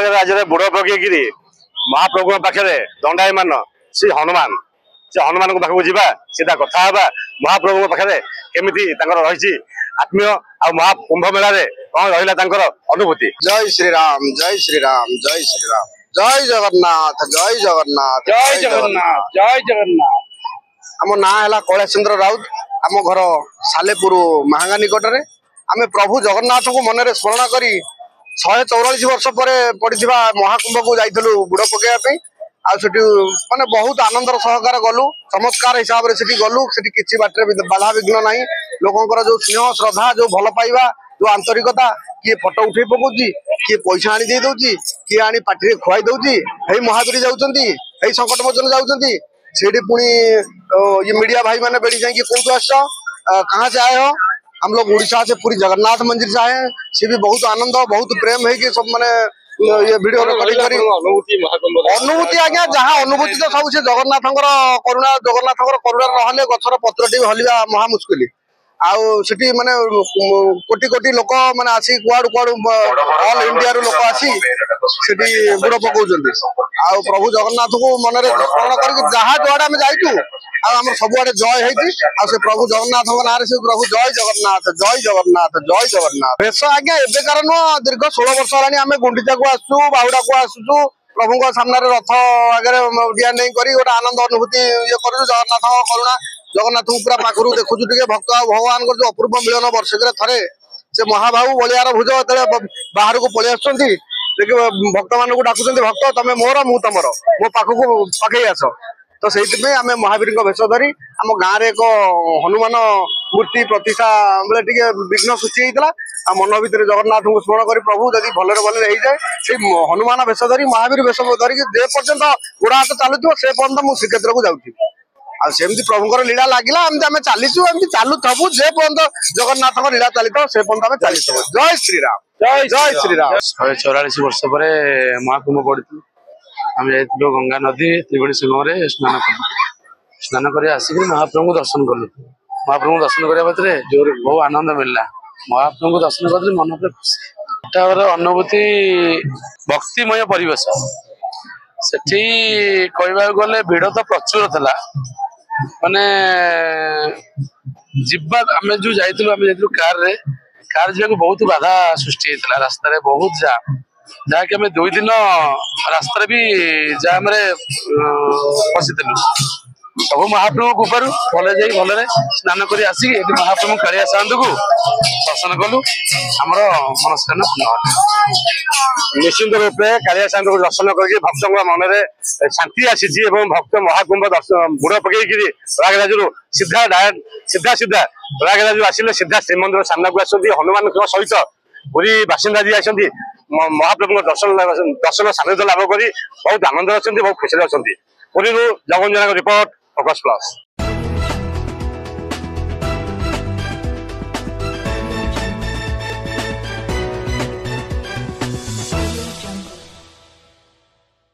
राज्य बुड़ पकईकि महाप्रभु पाखे दंडायमान से हनुमान को पाखक जा सीधा कथा महाप्रभु पाखे केमी रही आत्मीय आ महाकुंभ मेला कौन रहा अनुभूति। जय श्री राम जय श्री राम जय श्री राम जय जगन्नाथ जय जगन्नाथ जय जगन्नाथ जय जगन्नाथ। आम ना है कैलाशचंद्र राउत आम घर सालेपुर महांगा निकट में आम प्रभु जगन्नाथ को मन में स्मरण कर 144 वर्ष पर पड़ा महाकुंभ को जाइलु बुड़ पकड़ा आठी माने बहुत आनंदर सहकार गलु चमत्कार हिसाब से गलु से किसी बाटर बाधा विघ्न ना लोकंर जो स्नेह श्रद्धा जो भल पाइबा जो आंतरिकता किए फटो उठे पकाउची किए पैसा आनी दे दउची किए आनी पार्टी खुआई दउची हे महावीर जाउचंती हे संकट मोचन जाउचंती सेठी पुणी ये मीडिया भाई माने बेड़ी जाई कि कोठो आछो कहां से आए हो हम लोग उड़ीसा से पूरी जगन्नाथ मंदिर से आए से भी बहुत आनंद बहुत प्रेम है कि सब माने ये वीडियो रिकॉर्डिंग करी अनुभूति आज्ञा जहाँ अनुभूति तो सब से जगन्नाथ करुणा रहले गछर पत्रटी हलिया महा मुस्किल आउ सेठी माने कोटी कोटी लोक माने आसी कुआडू कुआडू ऑल इंडिया रो लोक आसी सेठी बुड़ पकाउचंती आउ प्रभु जगन्नाथ को मन रे स्मरण करके जहाँ जुआडे हम जाइतु आ हमर सबुआडे जय हेती आ से प्रभु जगन्नाथ को नारे से प्रभु जय जगन्नाथ जय जगन्नाथ जय जगन्नाथ। बेस आज्ञा एबे कारण दीर्घ 16 वर्ष हेलानी आमे गुंडीचा को आसु बाहुडा को आसु प्रभु सामने रथ आगे डिया नहीं करी गोटे आनंद अनुभूति ये करू जगन्नाथ करुणा जगन्नाथ को पूरा पाखु देखु भक्त भगवान जो अपूर्व मिलन वर्षक थे से महाबाहु बलियार भुज बाहर को पलि आसुंच भक्त मान डाकुं भक्त तमें मोर मु तुमर मो पाखक पाखे आस तो से महावीर भेष धरी आम गाँव में एक हनुमान मूर्ति प्रतिष्ठा बेले टे विघ्न सृष्टि होता मन भर जगन्नाथ को स्मरण कर प्रभु जदि भलरे भलरे हो जाए से हनुमान भेष धरी महावीर भेष धरिक जे पर्यंत गोड़ा हाथ चलुव से पर्यंत मुझे श्रीक्षेत्र को जाऊँगी आमती प्रभुଙ୍କର लीला लगिला आम चलीचु एमती चलु थबु जे पर्यंत जगन्नाथ लीला चली से पर्यंत आम चली जय श्रीराम जय जय श्रीराम। 144 वर्ष पर महाकुंभ पड़ी आम जा गंगा नदी त्रिवेणी संगम स्नान कर आसिक महाप्रभु को दर्शन कलु महाप्रभु दर्शन करने भितर जोर बहुत आनंद मिलला महाप्रभु को दर्शन कर मन पर खुशी अनुभूति भक्तिमय परिवेश सेठी कहवा गले भिड़ तो प्रचुर था माने जीवा आम जो जाइलु कार जाक बहुत बाधा सृष्टि होता रास्ता बहुत जाम जहाँकि आम 2 दिन रास्ता भी जाम फसीलु सब महाप्रभु कृपारू भले जा भलरे स्नान कर आसिक महाप्रभु कालिया साधु को दर्शन कलु आमर मनस्कामना पूर्ण निश्चिंत रूप से कालिया साधु को दर्शन करके भक्त मन में शांति आसी भक्त महाकुंभ बुड़ पकईकि प्रयागराज सीधा सीधा प्रयागराज आसिले सीधा श्रीमंदिर सामना को आसती हनुमान सहित पूरी बासिंदा जी आसती महाप्रभु दर्शन सानिध्य लाभ कर बहुत आनंद अच्छा बहुत खुशी अच्छा Puri Jagan report focus plus.